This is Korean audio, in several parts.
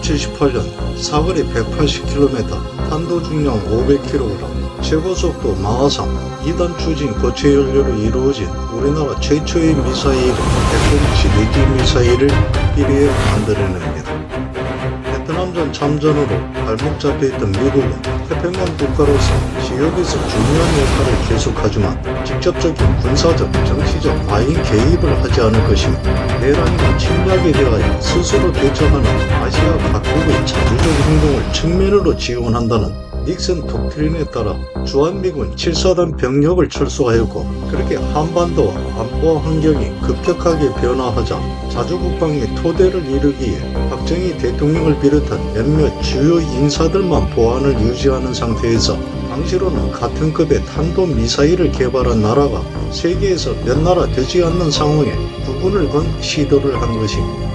1978년 사거리 180km, 탄도 중량 500kg, 최고속도 마하3, 2단 추진 고체 연료로 이루어진 우리나라 최초의 미사일 F-1 내지 미사일을 1위에 만들어냅니다. 베트남전 참전으로 발목 잡혀있던 미국은 태평양 국가로서 지역에서 중요한 역할을 계속하지만 직접적인 군사적, 정치적 과잉 개입을 하지 않을 것이며 내란과 침략에 대하여 스스로 대처하는 아시아 각국의 자주적 행동을 측면으로 지원한다는 닉슨 독트린에 따라 주한미군 7사단 병력을 철수하였고, 그렇게 한반도와 안보 환경이 급격하게 변화하자 자주국방의 토대를 이루기에 박정희 대통령을 비롯한 몇몇 주요 인사들만 보안을 유지하는 상태에서 당시로는 같은 급의 탄도미사일을 개발한 나라가 세계에서 몇 나라 되지 않는 상황에 구분을 건 시도를 한 것입니다.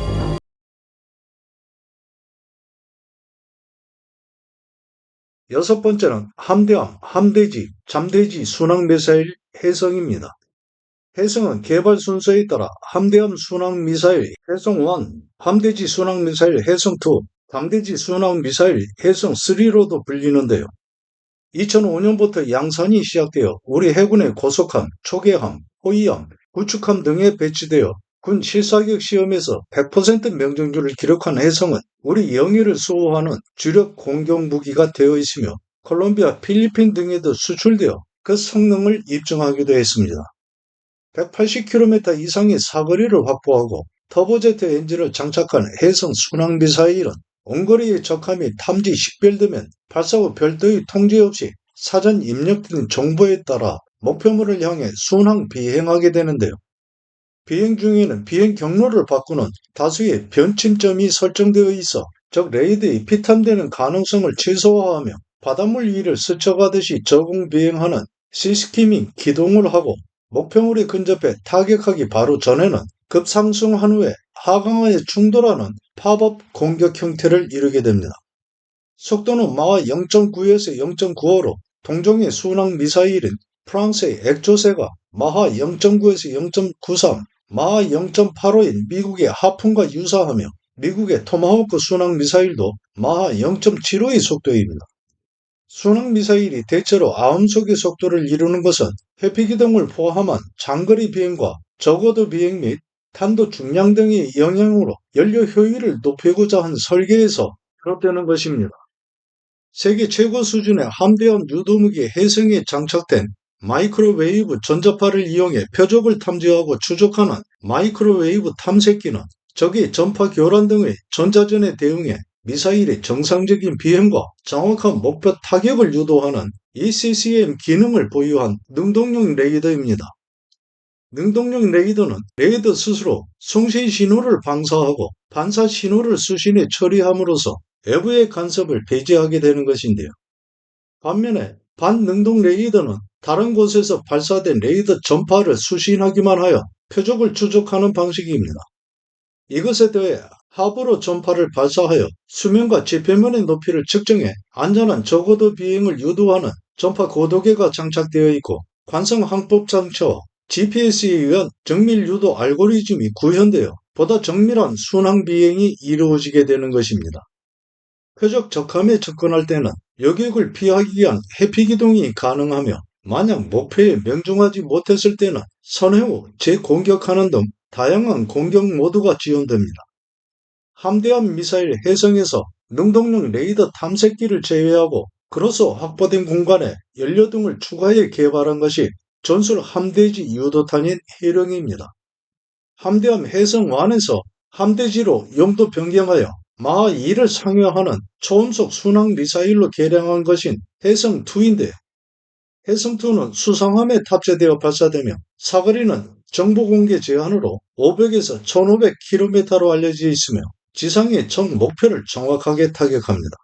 여섯 번째는 함대함, 함대지, 잠대지 순항미사일 해성입니다. 해성은 개발 순서에 따라 함대함 순항미사일 해성1, 함대지 순항미사일 해성2, 잠대지 순항미사일 해성3로도 불리는데요. 2005년부터 양산이 시작되어 우리 해군의 고속함, 초계함, 호위함, 구축함 등에 배치되어 군 실사격 시험에서 100% 명중률을 기록한 해성은 우리 영해를 수호하는 주력 공격 무기가 되어 있으며 콜롬비아, 필리핀 등에도 수출되어 그 성능을 입증하기도 했습니다. 180km 이상의 사거리를 확보하고 터보제트 엔진을 장착한 해성 순항미사일은 원거리의 적함 및 탐지 식별되면 발사 후 별도의 통제 없이 사전 입력된 정보에 따라 목표물을 향해 순항 비행하게 되는데요. 비행 중에는 비행 경로를 바꾸는 다수의 변침점이 설정되어 있어 적 레이더에 피탐되는 가능성을 최소화하며 바닷물 위를 스쳐가듯이 저공 비행하는 시스키밍 기동을 하고, 목표물에 근접해 타격하기 바로 전에는 급상승한 후에 하강하에 충돌하는 팝업 공격 형태를 이루게 됩니다. 속도는 마하 0.9에서 0.95로 동종의 순항 미사일인 프랑스의 액조세가 마하 0.9에서 0.93, 마하 0.85인 미국의 하푼과 유사하며 미국의 토마호크 순항 미사일도 마하 0.75의 속도입니다. 순항 미사일이 대체로 아음속의 속도를 이루는 것은 회피기동을 포함한 장거리 비행과 저고도 비행 및 탄도 중량 등의 영향으로 연료 효율을 높이고자 한 설계에서 비롯되는 것입니다. 세계 최고 수준의 함대함 유도무기 해성에 장착된 마이크로웨이브 전자파를 이용해 표적을 탐지하고 추적하는 마이크로웨이브 탐색기는 적의 전파 교란 등의 전자전에 대응해 미사일의 정상적인 비행과 정확한 목표 타격을 유도하는 ECCM 기능을 보유한 능동용 레이더입니다. 능동용 레이더는 레이더 스스로 송신 신호를 방사하고 반사 신호를 수신해 처리함으로써 외부의 간섭을 배제하게 되는 것인데요. 반면에 반능동 레이더는 다른 곳에서 발사된 레이더 전파를 수신하기만 하여 표적을 추적하는 방식입니다. 이것에 더해 하부로 전파를 발사하여 수면과 지표면의 높이를 측정해 안전한 저고도 비행을 유도하는 전파 고도계가 장착되어 있고, 관성 항법 장치와 GPS에 의한 정밀 유도 알고리즘이 구현되어 보다 정밀한 순항 비행이 이루어지게 되는 것입니다. 표적 적함에 접근할 때는 여객을 피하기 위한 회피기동이 가능하며, 만약 목표에 명중하지 못했을 때는 선회 후 재공격하는 등 다양한 공격 모드가 지원됩니다. 함대함 미사일 해성에서 능동용 레이더 탐색기를 제외하고 그로서 확보된 공간에 연료 등을 추가해 개발한 것이 전술 함대지 유도탄인 해령입니다. 함대함 해성1에서 함대지로 용도 변경하여 마하 2를 상회하는 초음속 순항 미사일로 개량한 것인 해성2인데 해성2는 수상함에 탑재되어 발사되며 사거리는 정보 공개 제한으로 500에서 1500km로 알려져 있으며 지상의 적 목표를 정확하게 타격합니다.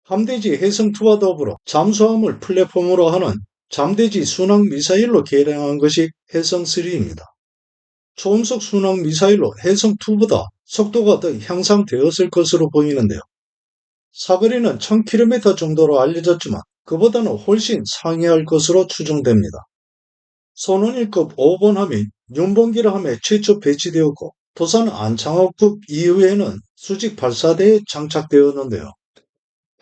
함대지 해성2와 더불어 잠수함을 플랫폼으로 하는 잠대지 순항 미사일로 개량한 것이 해성3입니다. 초음속 순항 미사일로 해성2보다 속도가 더 향상되었을 것으로 보이는데요. 사거리는 1000km 정도로 알려졌지만 그보다는 훨씬 상회할 것으로 추정됩니다. 손원일급 5번 함이 윤봉길 함에 최초 배치되었고 도산 안창호급 이후에는 수직 발사대에 장착되었는데요.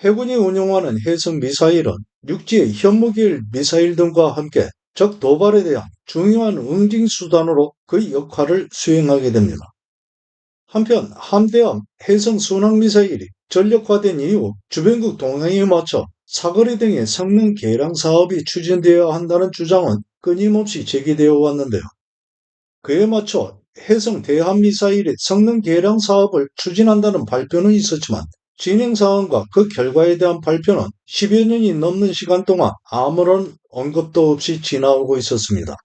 해군이 운용하는 해성 미사일은 육지의 현무기일 미사일 등과 함께 적 도발에 대한 중요한 응징 수단으로 그 역할을 수행하게 됩니다. 한편 함대함 해성 순항 미사일이 전력화된 이후 주변국 동향에 맞춰 사거리 등의 성능 개량 사업이 추진되어야 한다는 주장은 끊임없이 제기되어 왔는데요. 그에 맞춰 해성 대함미사일의 성능 개량 사업을 추진한다는 발표는 있었지만 진행 사항과 그 결과에 대한 발표는 10여 년이 넘는 시간 동안 아무런 언급도 없이 지나오고 있었습니다.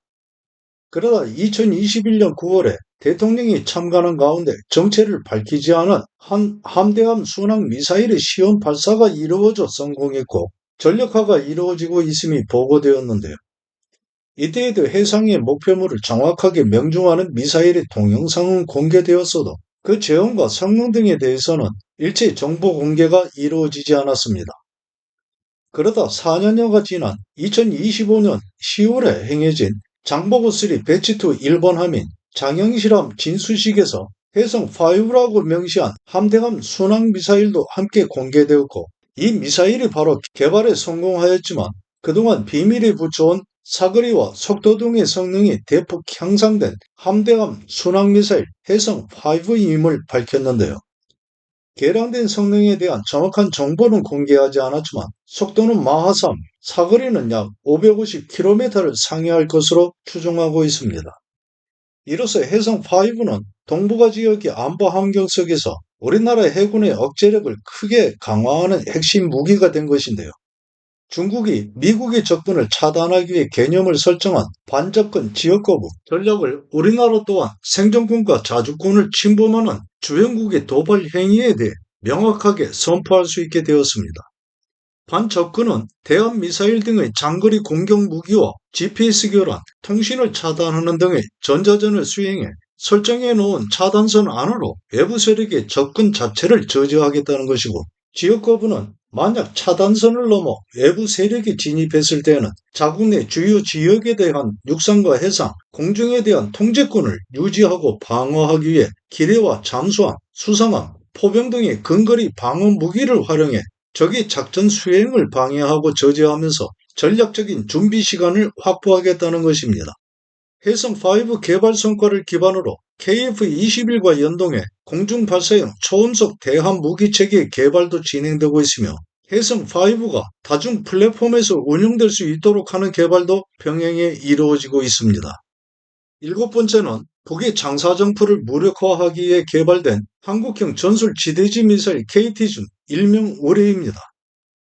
그러다 2021년 9월에 대통령이 참관한 가운데 정체를 밝히지 않은 한 함대함 순항 미사일의 시험 발사가 이루어져 성공했고 전력화가 이루어지고 있음이 보고되었는데요. 이때에도 해상의 목표물을 정확하게 명중하는 미사일의 동영상은 공개되었어도 그 제형과 성능 등에 대해서는 일체 정보 공개가 이루어지지 않았습니다. 그러다 4년여가 지난 2025년 10월에 행해진 장보고3 배치2 1번 함인 장영실함 진수식에서 해성5라고 명시한 함대함 순항 미사일도 함께 공개되었고 이 미사일이 바로 개발에 성공하였지만 그동안 비밀에 붙여온 사거리와 속도 등의 성능이 대폭 향상된 함대함 순항 미사일 해성5임을 밝혔는데요. 개량된 성능에 대한 정확한 정보는 공개하지 않았지만 속도는 마하 3, 사거리는 약 550km를 상회할 것으로 추정하고 있습니다. 이로써 해성5는 동북아 지역의 안보 환경 속에서 우리나라 해군의 억제력을 크게 강화하는 핵심 무기가 된 것인데요. 중국이 미국의 접근을 차단하기 위해 개념을 설정한 반접근 지역거부 전략을 우리나라 또한 생존권과 자주권을 침범하는 주변국의 도발 행위에 대해 명확하게 선포할 수 있게 되었습니다. 반접근은 대한미사일 등의 장거리 공격 무기와 GPS 교란, 통신을 차단하는 등의 전자전을 수행해 설정해 놓은 차단선 안으로 외부 세력의 접근 자체를 저지하겠다는 것이고 지역거부는 만약 차단선을 넘어 외부 세력이 진입했을 때에는 자국 내 주요 지역에 대한 육상과 해상, 공중에 대한 통제권을 유지하고 방어하기 위해 기뢰와 잠수함, 수상함, 포병 등의 근거리 방어 무기를 활용해 적의 작전 수행을 방해하고 저지하면서 전략적인 준비 시간을 확보하겠다는 것입니다. 해성5 개발 성과를 기반으로 KF-21과 연동해 공중발사용 초음속 대함 무기체계 개발도 진행되고 있으며 해성5가 다중 플랫폼에서 운용될 수 있도록 하는 개발도 병행해 이루어지고 있습니다. 일곱 번째는 북의 장사정포를 무력화하기 위해 개발된 한국형 전술 지대지 미사일 KT-준 일명 우레입니다.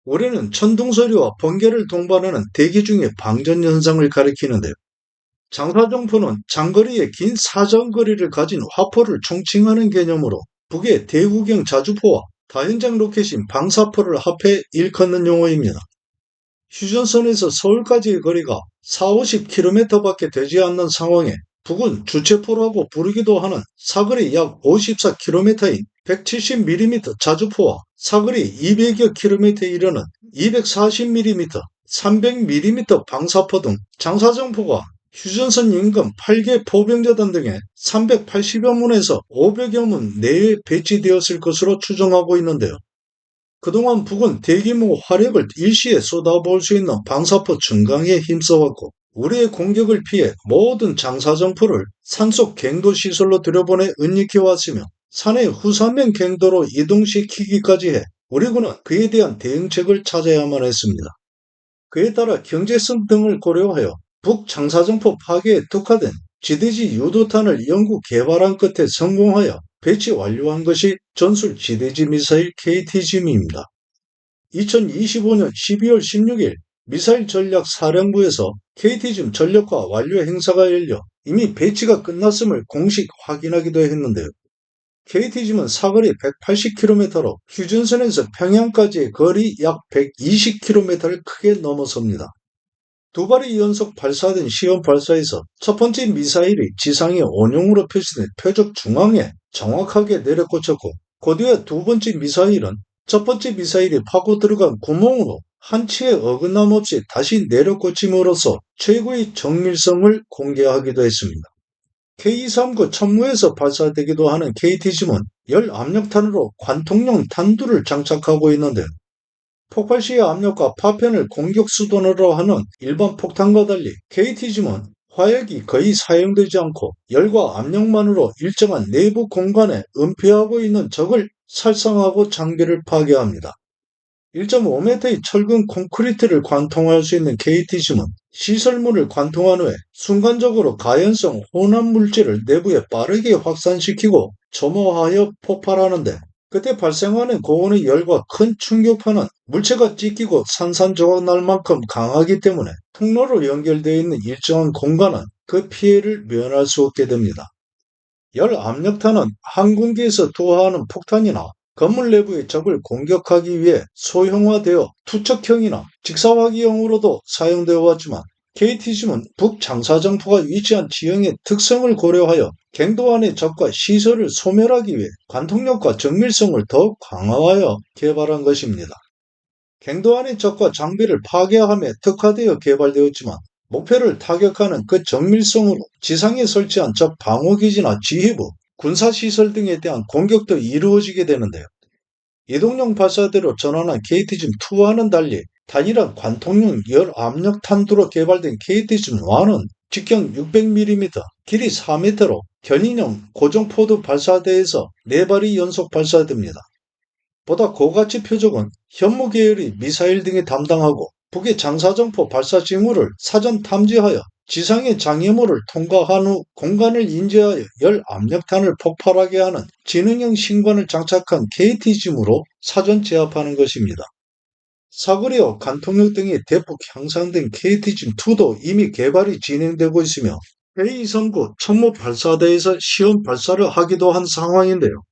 우레는 천둥소리와 번개를 동반하는 대기 중의 방전 현상을 가리키는데요. 장사정포는 장거리의 긴 사정거리를 가진 화포를 총칭하는 개념으로 북의 대구경 자주포와 다연장 로켓인 방사포를 합해 일컫는 용어입니다. 휴전선에서 서울까지의 거리가 40-50km밖에 되지 않는 상황에 북은 주체포라고 부르기도 하는 사거리 약 54km인 170mm 자주포와 사거리 200여 km에 이르는 240mm, 300mm 방사포 등 장사정포가 휴전선 인근 8개 포병여단 등에 380여 문에서 500여 문 내에 배치되었을 것으로 추정하고 있는데요. 그동안 북은 대규모 화력을 일시에 쏟아부을 수 있는 방사포 증강에 힘써왔고 우리의 공격을 피해 모든 장사정포를 산속 갱도시설로 들여보내 은닉해왔으며 산의 후산면 갱도로 이동시키기까지 해 우리 군은 그에 대한 대응책을 찾아야만 했습니다. 그에 따라 경제성 등을 고려하여 북장사정포 파괴에 특화된 지대지 유도탄을 연구 개발한 끝에 성공하여 배치 완료한 것이 전술 지대지 미사일 KTGM입니다. 2025년 12월 16일 미사일 전략 사령부에서 KTGM 전력화 완료 행사가 열려 이미 배치가 끝났음을 공식 확인하기도 했는데요. KTGM은 사거리 180km로 휴전선에서 평양까지의 거리 약 120km를 크게 넘어섭니다. 두 발이 연속 발사된 시험 발사에서 첫 번째 미사일이 지상의 원형으로 표시된 표적 중앙에 정확하게 내려꽂혔고, 그 뒤에 두 번째 미사일은 첫 번째 미사일이 파고 들어간 구멍으로 한치의 어긋남 없이 다시 내려꽂힘으로써 최고의 정밀성을 공개하기도 했습니다. K-239 천무에서 발사되기도 하는 KTGM은 열 압력탄으로 관통용 탄두를 장착하고 있는데, 폭발 시의 압력과 파편을 공격 수단으로 하는 일반 폭탄과 달리 KTGM은 화약이 거의 사용되지 않고 열과 압력만으로 일정한 내부 공간에 은폐하고 있는 적을 살상하고 장비를 파괴합니다. 1.5m의 철근 콘크리트를 관통할 수 있는 KTGM은 시설물을 관통한 후에 순간적으로 가연성 혼합 물질을 내부에 빠르게 확산시키고 점호하여 폭발하는데, 그때 발생하는 고온의 열과 큰 충격파는 물체가 찢기고 산산조각 날 만큼 강하기 때문에 통로로 연결되어 있는 일정한 공간은 그 피해를 면할 수 없게 됩니다. 열 압력탄은 항공기에서 투하하는 폭탄이나 건물 내부의 적을 공격하기 위해 소형화되어 투척형이나 직사화기형으로도 사용되어 왔지만, KTGM은 북장사정포가 위치한 지형의 특성을 고려하여 갱도 안의 적과 시설을 소멸하기 위해 관통력과 정밀성을 더욱 강화하여 개발한 것입니다. 갱도 안의 적과 장비를 파괴함에 특화되어 개발되었지만, 목표를 타격하는 그 정밀성으로 지상에 설치한 적 방어기지나 지휘부, 군사시설 등에 대한 공격도 이루어지게 되는데요. 이동용 발사대로 전환한 KTGM2와는 달리 단일한 관통용 열압력 탄두로 개발된 KTGM1은 직경 600mm, 길이 4m로 견인형 고정포드 발사대에서 4발이 연속 발사됩니다. 보다 고가치 표적은 현무 계열의 미사일 등이 담당하고, 북의 장사정포 발사 징후를 사전 탐지하여 지상의 장애물을 통과한 후 공간을 인지하여 열 압력탄을 폭발하게 하는 지능형 신관을 장착한 KTGM으로 사전 제압하는 것입니다. 사거리와 관통력 등이 대폭 향상된 KTGM2도 이미 개발이 진행되고 있으며 K-239 천무 발사대에서 시험 발사를 하기도 한 상황인데요.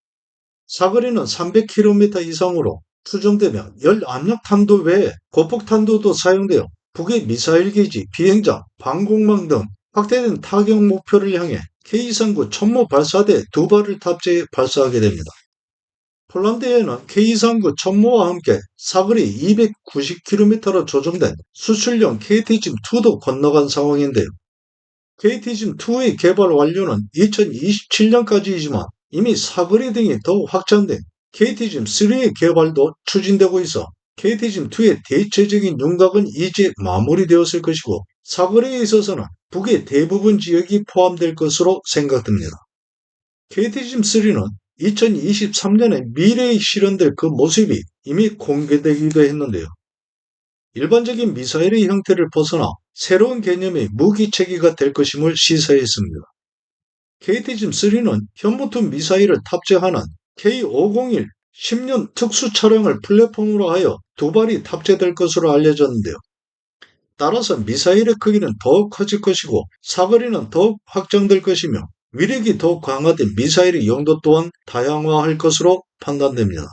사거리는 300km 이상으로 추정되며 열 압력탄도 외에 고폭탄도도 사용되어 북의 미사일 기지, 비행장, 방공망 등 확대된 타격 목표를 향해 K-239 천무 발사대 2발을 탑재해 발사하게 됩니다. 폴란드에는 K-239 천무와 함께 사거리 290km로 조정된 수출용 KTGM2도 건너간 상황인데요. KTGM2의 개발 완료는 2027년까지이지만 이미 사거리 등이 더욱 확장된 KTGM3의 개발도 추진되고 있어 KTGM2의 대체적인 윤곽은 이제 마무리되었을 것이고, 사거리에 있어서는 북의 대부분 지역이 포함될 것으로 생각됩니다. KTGM3는 2023년에 미래에 실현될 그 모습이 이미 공개되기도 했는데요. 일반적인 미사일의 형태를 벗어나 새로운 개념의 무기체계가 될 것임을 시사했습니다. KTGM3는 현무투 미사일을 탑재하는 K501 10년 특수 차량을 플랫폼으로 하여 2발이 탑재될 것으로 알려졌는데요. 따라서 미사일의 크기는 더욱 커질 것이고 사거리는 더욱 확장될 것이며 위력이 더욱 강화된 미사일의 용도 또한 다양화할 것으로 판단됩니다.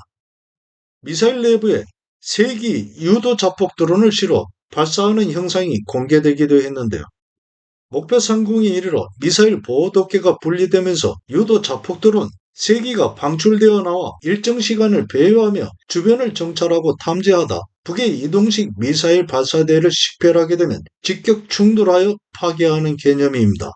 미사일 내부에 3기 유도 자폭 드론을 실어 발사하는 형상이 공개되기도 했는데요. 목표 상공에 이르러 미사일 보호 덮개가 분리되면서 유도 자폭 드론 3기가 방출되어 나와 일정 시간을 배회하며 주변을 정찰하고 탐지하다 북의 이동식 미사일 발사대를 식별하게 되면 직격 충돌하여 파괴하는 개념입니다.